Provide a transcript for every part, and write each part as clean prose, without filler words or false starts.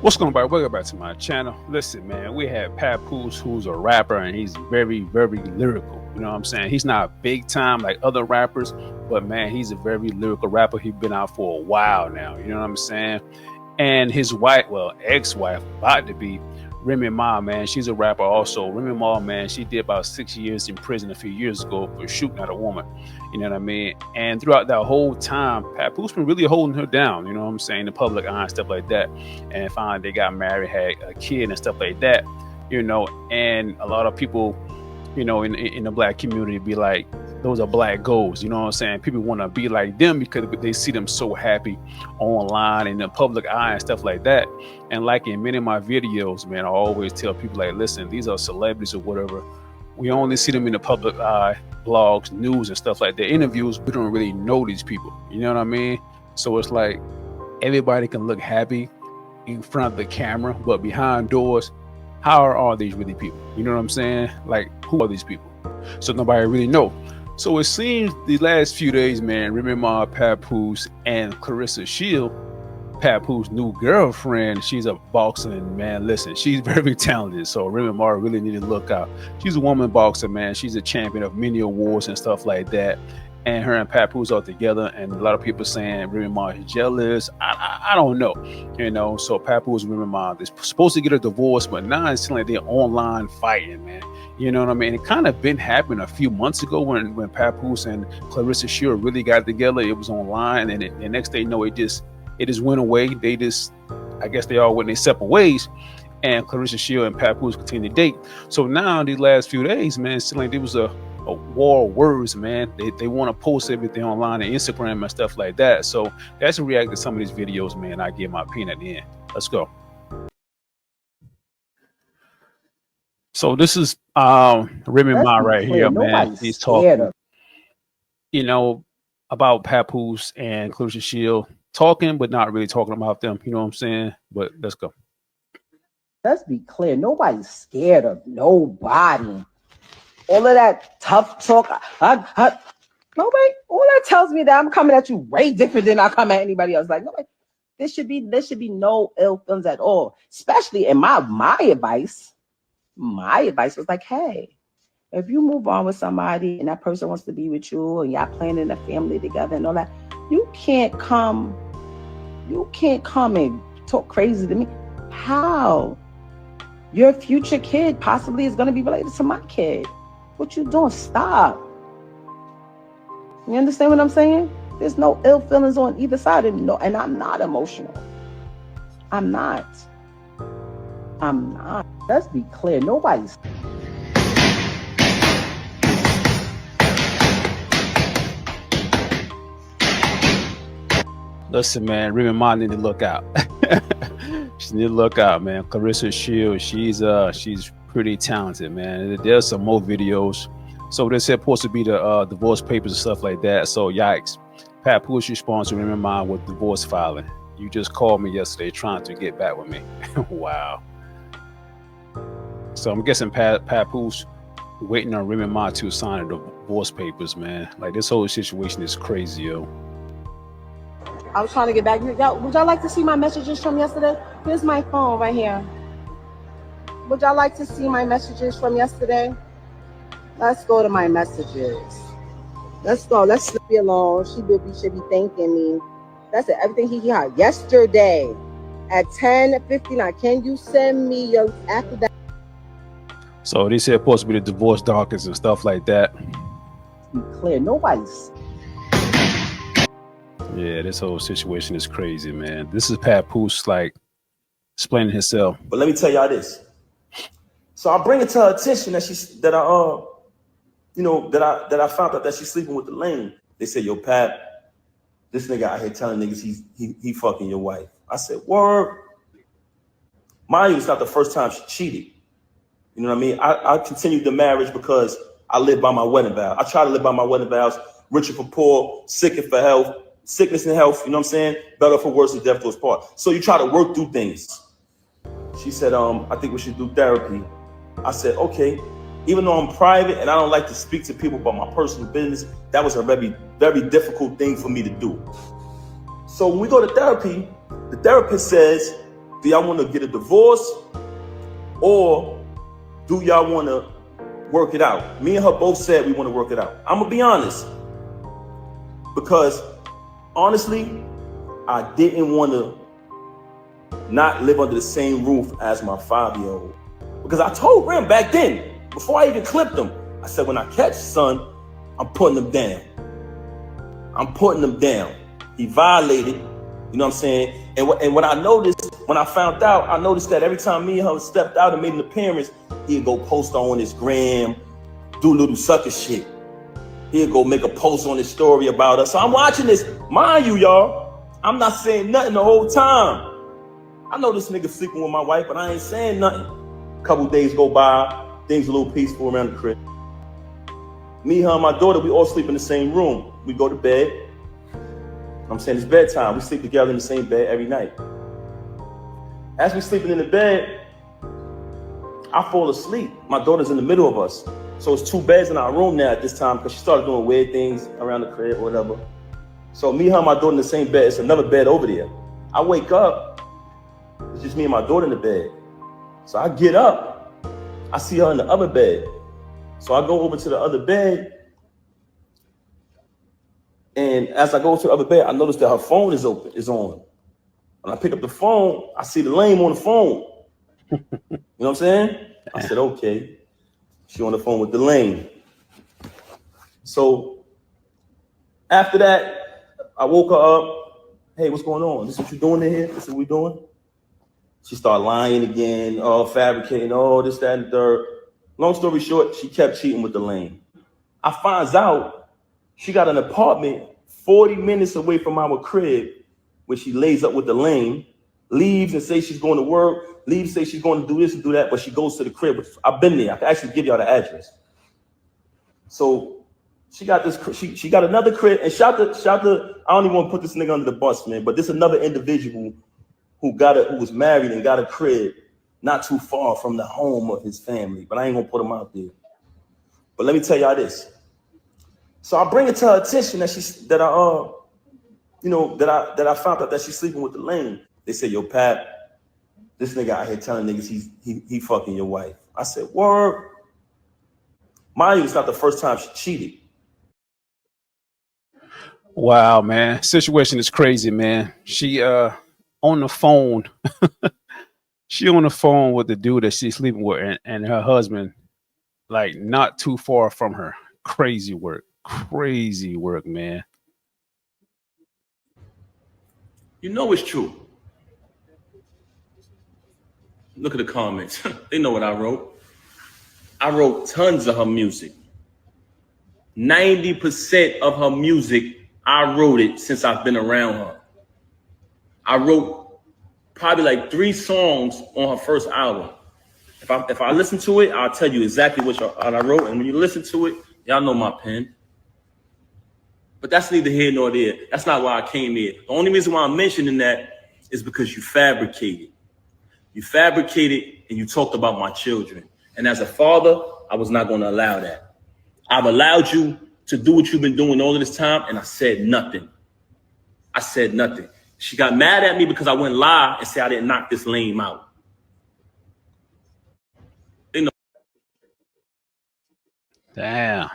What's going on, everybody? Welcome back to my channel. Listen, man, we have Papoose, who's a rapper, and he's very, very lyrical. You know what I'm saying? He's not big time like other rappers, but man, he's a very lyrical rapper. He's been out for a while now. You know what I'm saying? And his wife, well, ex-wife, about to be Remy, man, she's a rapper also. Remy Ma, man, she did about 6 years in prison a few years ago for shooting at a woman. You know what I mean? And throughout that whole time, Papoose been really holding her down, you know what I'm saying, the public eye and stuff like that. And finally they got married, had a kid and stuff like that, you know. And a lot of people, you know, in the black community be like, those are black goals, you know what I'm saying? People want to be like them because they see them so happy online in the public eye and stuff like that. And like in many of my videos, man, I always tell people like, listen, these are celebrities or whatever. We only see them in the public eye, blogs, news and stuff like that. Interviews, we don't really know these people, you know what I mean? So it's like everybody can look happy in front of the camera, but behind doors, how are these really people? You know what I'm saying? Like, who are these people? So nobody really know. So it seems the last few days, man, Remy Ma, Papoose, and Clarissa Shield, Papoose' new girlfriend, she's a boxer, and man, listen, she's very talented. So Remy Ma really need to look out. She's a woman boxer, man. She's a champion of many awards and stuff like that. And her and Papoose are together, and a lot of people saying Remy Ma is jealous. I don't know, you know. So Papoose and Remy Ma, they're supposed to get a divorce, but now it's like they're online fighting, man. You know what I mean? It kind of been happening a few months ago when Papoose and Clarissa Shield really got together. It was online, and the next day, no, it just went away. They just, I guess they all went their separate ways. And Clarissa Shield and Papoose continue to date. So now these last few days, man, it's like there was a war of words, man. They want to post everything online and Instagram and stuff like that. So that's a react to some of these videos, man. I give my opinion at the end. Let's go. So this is Remy Ma right here, man. He's talking, you know, about Papoose and Clarissa Shield, talking but not really talking about them. You know what I'm saying? But let's go. Let's be clear. Nobody's scared of nobody. All of that tough talk, nobody. All that tells me that I'm coming at you way different than I come at anybody else. Like, nobody, there should be no ill feelings at all. Especially in my advice. My advice was like, hey, if you move on with somebody and that person wants to be with you and y'all planning a family together and all that, you can't come and talk crazy to me. How? Your future kid possibly is going to be related to my kid. What you doing? Stop. You understand what I'm saying? There's no ill feelings on either side. And I'm not emotional. I'm not. Let's be clear. Nobody's. Listen, man, Remy Ma need to look out. She need to look out, man. Clarissa Shield, she's pretty talented, man. There's some more videos. So this is supposed to be the divorce papers and stuff like that. So yikes. Papoose responds to Remy Ma with divorce filing. You just called me yesterday trying to get back with me. Wow. So I'm guessing Papoose waiting on Remy Ma to sign the divorce papers, man. Like, this whole situation is crazy, yo. I was trying to get back. Y'all, would y'all like to see my messages from yesterday? Here's my phone right here. Would y'all like to see my messages from yesterday? Let's go to my messages. Let's go. Let's leave me alone. She should be thanking me. That's it. Everything he had yesterday at 10:59. Can you send me your after that? So they said supposed to be the divorce documents and stuff like that. Be clear. Nobody's. Yeah, this whole situation is crazy, man. This is Papoose, like, explaining himself. But let me tell y'all this. So I bring it to her attention that I found out that she's sleeping with the lame. They said, yo, Pat, this nigga out here telling niggas he fucking your wife. I said, word. Mind you, it's not the first time she cheated. You know what I mean? I continued the marriage because I live by my wedding vow. I try to live by my wedding vows. Richer for poor, sick and for health. Sickness and health, you know what I'm saying? Better for worse and death to us part. So you try to work through things. She said, I think we should do therapy. I said, okay. Even though I'm private and I don't like to speak to people about my personal business, that was a very, very difficult thing for me to do. So when we go to therapy, the therapist says, Do y'all want to get a divorce, or do y'all want to work it out? Me and her both said we want to work it out. I'm gonna be honest, because honestly, I didn't want to not live under the same roof as my 5-year-old. Because I told Rem back then, before I even clipped him, I said, when I catch son, I'm putting him down. I'm putting him down. He violated, you know what I'm saying? And what I noticed, when I found out, I noticed that every time me and her stepped out and made an appearance, he'd go post on his gram, do little sucker shit. He'd go make a post on his story about us. So I'm watching this. Mind you, y'all, I'm not saying nothing the whole time. I know this nigga sleeping with my wife, but I ain't saying nothing. A couple days go by, things a little peaceful around the crib. Me, her, and my daughter, we all sleep in the same room. We go to bed. I'm saying it's bedtime. We sleep together in the same bed every night. As we sleeping in the bed, I fall asleep. My daughter's in the middle of us. So it's 2 beds in our room now at this time because she started doing weird things around the crib or whatever. So me, her, and my daughter in the same bed. It's another bed over there. I wake up. It's just me and my daughter in the bed. So I get up. I see her in the other bed. So I go over to the other bed. And as I go to the other bed, I notice that her phone is on. When I pick up the phone, I see the lame on the phone. You know what I'm saying? I said, okay. She on the phone with the lame. So after that, I woke her up. Hey, what's going on? This is what you doing in here? This is what we doing? She started lying again, fabricating, this, that, and the third. Long story short, she kept cheating with the lame. I finds out she got an apartment 40 minutes away from our crib where she lays up with the lame, leaves and says she's going to work, leaves, say she's going to do this and do that, but she goes to the crib. I've been there. I can actually give y'all the address. So she got this. She got another crib, and shout to. I don't even want to put this nigga under the bus, man. But this another individual who was married and got a crib not too far from the home of his family. But I ain't gonna put him out there. But let me tell y'all this. So I bring it to her attention that I found out that she's sleeping with the lame. They said, yo, Pat, this nigga out here telling niggas he fucking your wife. I said, word. Mind you, it's not the first time she cheated. Wow, man. Situation is crazy, man. She on the phone. She on the phone with the dude that she's sleeping with and her husband, like not too far from her. Crazy work, man. You know it's true. Look at the comments. They know what I wrote. I wrote tons of her music. 90% of her music, I wrote it since I've been around her. I wrote probably like 3 songs on her first album. If I listen to it, I'll tell you exactly what I wrote. And when you listen to it, y'all know my pen. But that's neither here nor there. That's not why I came here. The only reason why I'm mentioning that is because you fabricated. You fabricated and you talked about my children. And as a father, I was not going to allow that. I've allowed you to do what you've been doing all of this time, and I said nothing. She got mad at me because I went live and said I didn't knock this lame out. You know. Damn.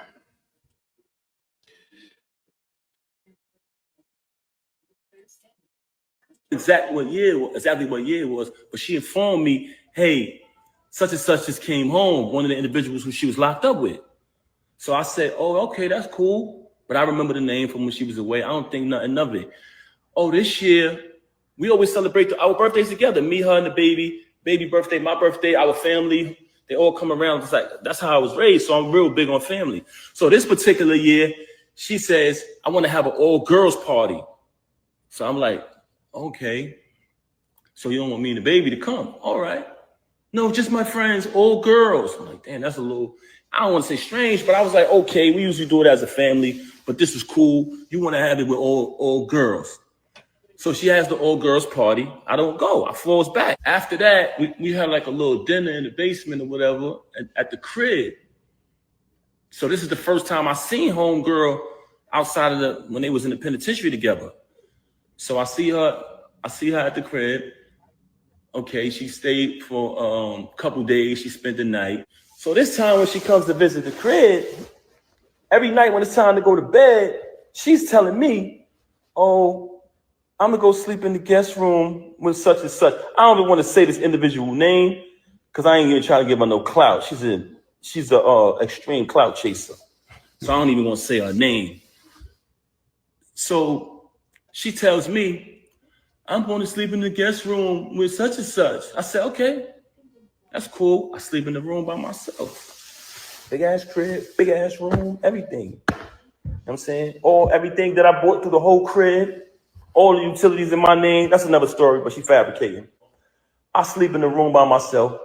Exactly what year it was, but she informed me, hey, such and such just came home, one of the individuals who she was locked up with. So I said, oh, okay, that's cool. But I remember the name from when she was away. I don't think nothing of it. Oh, this year, we always celebrate our birthdays together. Me, her, and the baby birthday, my birthday, our family. They all come around. It's like, that's how I was raised. So I'm real big on family. So this particular year, she says, I want to have an all girls party. So I'm like, okay. So you don't want me and the baby to come? All right. No, just my friends, all girls. I'm like, damn, that's a little, I don't want to say strange, but I was like, okay, we usually do it as a family, but this is cool. You want to have it with all girls. So she has the all girls party. I don't go. I falls back. After that, we had like a little dinner in the basement or whatever at the crib. So this is the first time I seen homegirl outside of when they was in the penitentiary together. So I see her at the crib. Okay, she stayed for a couple days. She spent the night. So this time when she comes to visit the crib, every night when it's time to go to bed, she's telling me, oh, I'm gonna go sleep in the guest room with such and such. I don't even want to say this individual name because I ain't even trying to give her no clout. She's a extreme clout chaser. So I don't even want to say her name. So she tells me, I'm going to sleep in the guest room with such and such. I said, okay, that's cool. I sleep in the room by myself. Big ass crib, big ass room, everything. You know what I'm saying? Everything that I bought through the whole crib, all the utilities in my name. That's another story, but she fabricating. I sleep in the room by myself.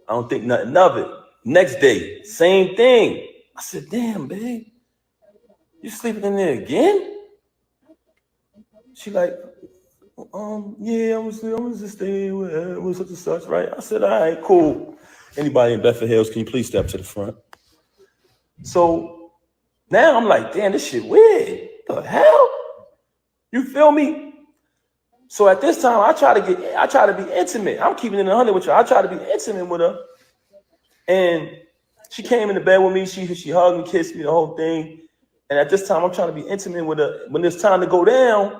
I don't think nothing of it. Next day, same thing. I said, damn, babe, you sleeping in there again? She like, yeah, I'm gonna just stay with such and such, right? I said, all right, cool. Anybody in Bedford Hills, can you please step to the front? So now I'm like, damn, this shit weird. The hell? You feel me? So at this time, I try to be intimate. I'm keeping it 100 with you. I try to be intimate with her. And she came in the bed with me. She hugged and kissed me, the whole thing. And at this time, I'm trying to be intimate with her. When it's time to go down,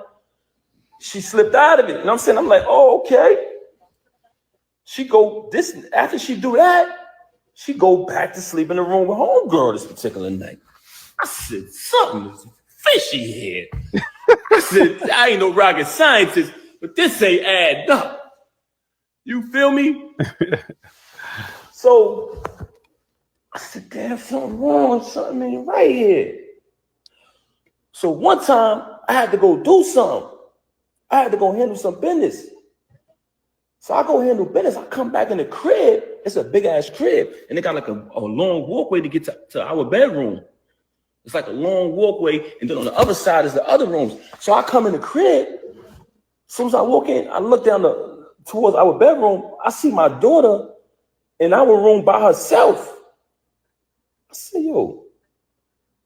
she slipped out of it. You know what I'm saying? I'm like, oh, okay. After she do that, she go back to sleep in the room with homegirl this particular night. I said, something is fishy here. I said, I ain't no rocket scientist, but this ain't add up. You feel me? So I said, damn, something wrong, something ain't right here. So one time I had to go do something. I had to go handle some business. So I go handle business. I come back in the crib. It's a big ass crib. And they got like a long walkway to get to our bedroom. It's like a long walkway. And then on the other side is the other rooms. So I come in the crib. As soon as I walk in, I look down towards our bedroom. I see my daughter in our room by herself. I said, yo,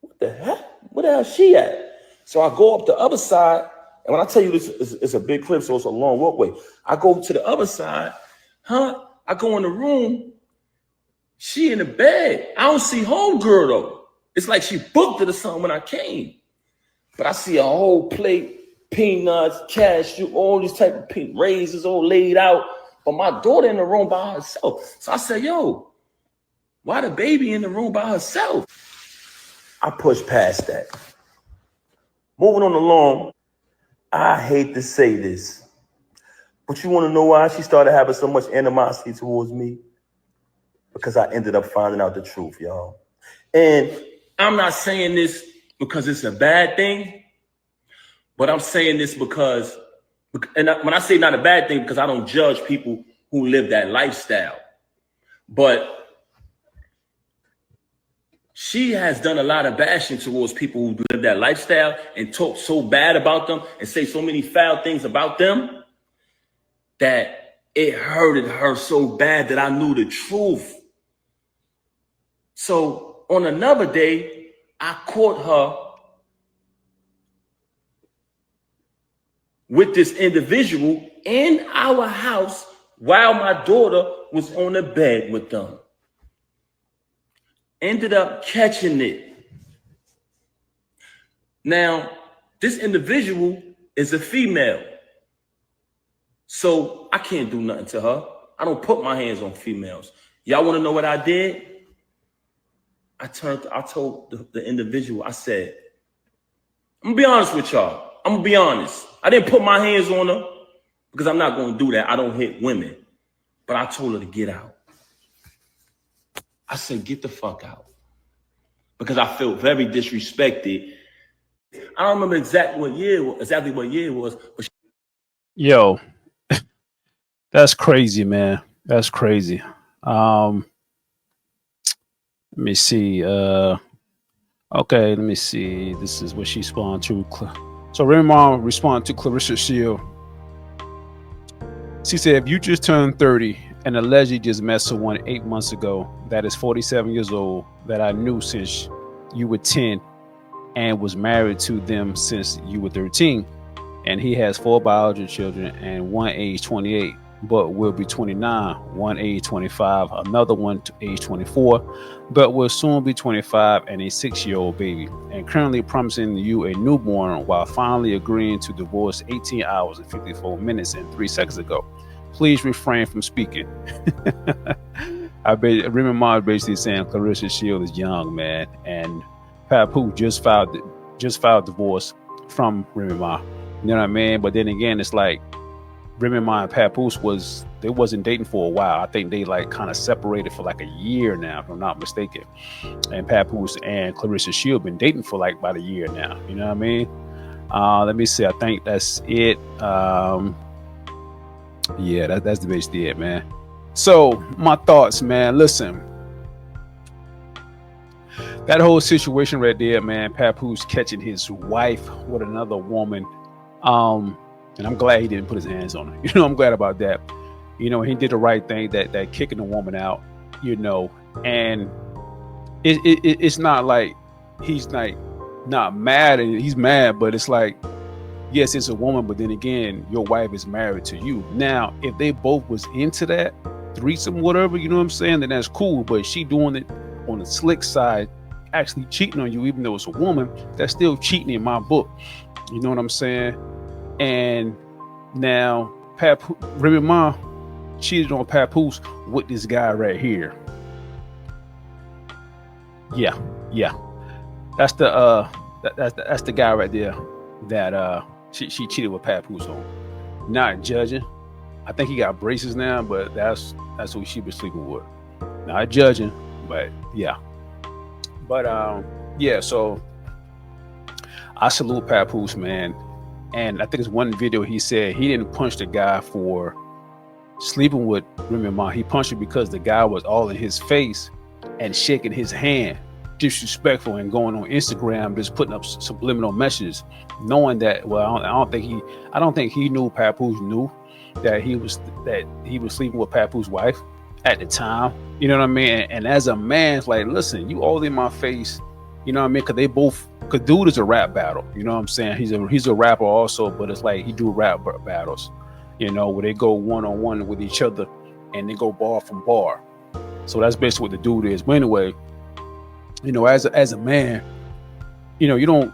what the heck? Where the hell is she at? So I go up the other side. And when I tell you this is a big crib, so it's a long walkway. I go to the other side. I go in the room. She in the bed. I don't see homegirl though. It's like she booked it or something when I came. But I see a whole plate, peanuts, cashew, all these type of raisins all laid out. But my daughter in the room by herself. So I said, yo, why the baby in the room by herself? I pushed past that. Moving on along, I hate to say this, but you want to know why she started having so much animosity towards me? Because I ended up finding out the truth, y'all. And I'm not saying this because it's a bad thing, but I'm saying this because, and when I say not a bad thing, because I don't judge people who live that lifestyle, but she has done a lot of bashing towards people who live that lifestyle and talk so bad about them and say so many foul things about them that it hurted her so bad that I knew the truth. So on another day, I caught her with this individual in our house while my daughter was on the bed with them. Ended up catching it. Now, this individual is a female. So I can't do nothing to her. I don't put my hands on females. Y'all want to know what I did? I told the individual, I said, I'm gonna be honest with y'all. I'm gonna be honest. I didn't put my hands on her because I'm not gonna do that. I don't hit women. But I told her to get out. I said, get the fuck out. Because I felt very disrespected. I don't remember exactly what year it was. But Yo, that's crazy, man. That's crazy. Let me see. Okay, let me see. This is what she responded to. So Remy Mom responded to Clarissa Shield. She said, if you just turned 30 and allegedly just met someone 8 months ago that is 47 years old that I knew since you were 10 and was married to them since you were 13, and he has 4 biological children and one age 28, but will be 29, one age 25, another one age 24, but will soon be 25, and a 6-year-old baby, and currently promising you a newborn while finally agreeing to divorce 18 hours and 54 minutes and 3 seconds ago. Please refrain from speaking. Remy Ma basically saying Clarissa Shields is young, man, and Papoose just filed divorce from Remy Ma. You know what I mean? But then again, it's like Remy Ma and Papoose wasn't dating for a while. I think they like kind of separated for like a year now, if I'm not mistaken. And Papoose and Clarissa Shields been dating for like about a year now. You know what I mean? Let me see. I think that's it. Yeah, that's basically it, man. So my thoughts, man. Listen, that whole situation right there, man. Papoose catching his wife with another woman. And I'm glad he didn't put his hands on her. You know, I'm glad about that. You know, he did the right thing, that kicking the woman out. You know, and it's not like he's like not mad, and he's mad, but it's like, yes, it's a woman, but then again, your wife is married to you. Now, if they both was into that threesome, whatever, you know what I'm saying, then that's cool. But she doing it on the slick side, actually cheating on you, even though it's a woman, that's still cheating in my book. You know what I'm saying? And now Remy Ma cheated on Papoose with this guy right here. Yeah. That's the guy right there that she cheated with Papoose on. Not judging. I think he got braces now, but that's who she been sleeping with. Not judging, but yeah. But yeah, so I salute Papoose, man. And I think it's one video he said he didn't punch the guy for sleeping with Remy Ma. He punched him because the guy was all in his face and shaking his hand, disrespectful, and going on Instagram just putting up subliminal messages, knowing that, well, I don't think he knew Papoose knew that he was sleeping with Papoose wife at the time. You know what I mean? And as a man, it's like, listen, you all in my face. You know what I mean? Cause dude is a rap battle. You know what I'm saying? He's a rapper also, but it's like he do rap battles, you know, where they go one-on-one with each other and they go bar from bar. So that's basically what the dude is. But anyway, you know, as a man, you know, you don't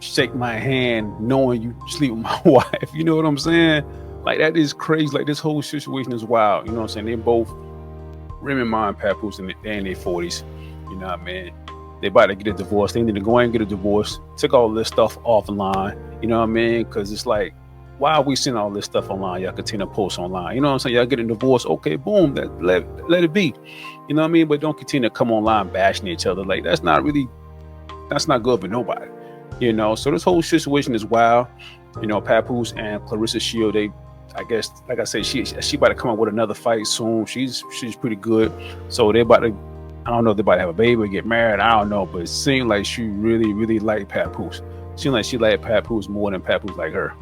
shake my hand knowing you sleep with my wife. You know what I'm saying? Like, that is crazy. Like, this whole situation is wild. You know what I'm saying? They both, Remy Ma and Papoose, they're in their 40s. You know what I mean? They about to get a divorce. They need to go and get a divorce. Take all this stuff offline. You know what I mean? Because it's like, why are we seeing all this stuff online? Y'all continue to post online. You know what I'm saying? Y'all getting divorced. Okay, boom. Let it be. You know what I mean? But don't continue to come online bashing each other. Like, that's not good for nobody. You know? So this whole situation is wild. You know, Papoose and Clarissa Shields, I guess, like I said, she about to come up with another fight soon. She's pretty good. So they about to, I don't know if they're about to have a baby or get married. I don't know, but it seemed like she really, really liked Papoose. It seemed like she liked Papoose more than Papoose like her,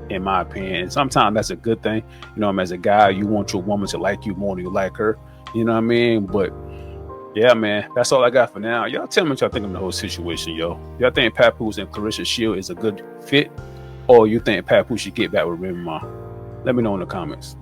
in my opinion. And sometimes that's a good thing. You know, as a guy, you want your woman to like you more than you like her. You know what I mean? But yeah, man, that's all I got for now. Y'all tell me what y'all think of the whole situation, yo. Y'all think Papoose and Clarissa Shields is a good fit, or you think Papoose should get back with Remy Ma? Let me know in the comments.